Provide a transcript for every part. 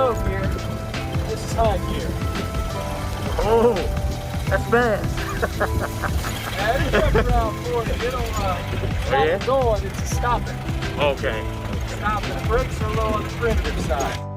low gear. This is high gear. Oh, that's fast. Yeah, it's up around 40. It'll, yeah? going, it's a stopping. Okay. Stopping. The brakes are low on the primitive side.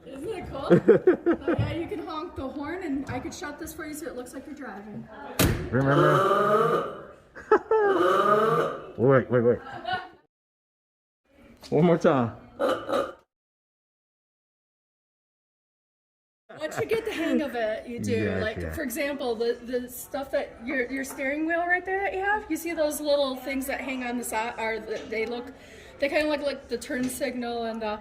Isn't it cool? Oh, yeah, you can honk the horn, and I could shut this for you so it looks like you're driving. Remember? Wait. One more time. Once you get the hang of it, you do. Yes, like, yeah. for example, the stuff that your steering wheel right there that you have. You see those little things that hang on the side? They kind of look like the turn signal and the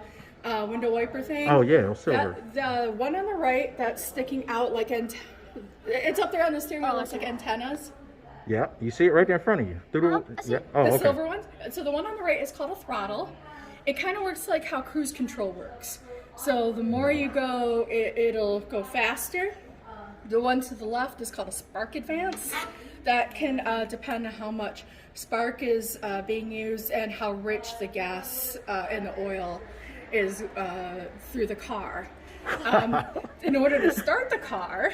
window wiper thing. Oh yeah, it's silver. The one on the right that's sticking out like it's up there on the steering wheel. Looks like antennas. Yeah, you see it right there in front of you. Yeah. Oh, The okay. silver one. So the one on the right is called a throttle. It kind of works like how cruise control works. So the more you go, it'll go faster. The one to the left is called a spark advance. That can depend on how much spark is being used and how rich the gas and the oil is through the car. In order to start the car,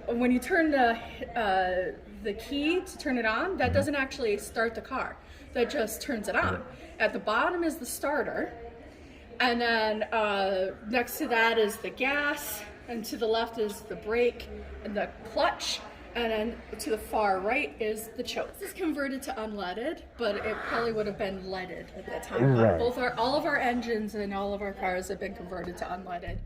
when you turn the key to turn it on, that doesn't actually start the car. That just turns it on. At the bottom is the starter. And then next to that is the gas, and to the left is the brake and the clutch, and then to the far right is the choke. This is converted to unleaded, but it probably would have been leaded at that time. Right. All of our engines and all of our cars have been converted to unleaded.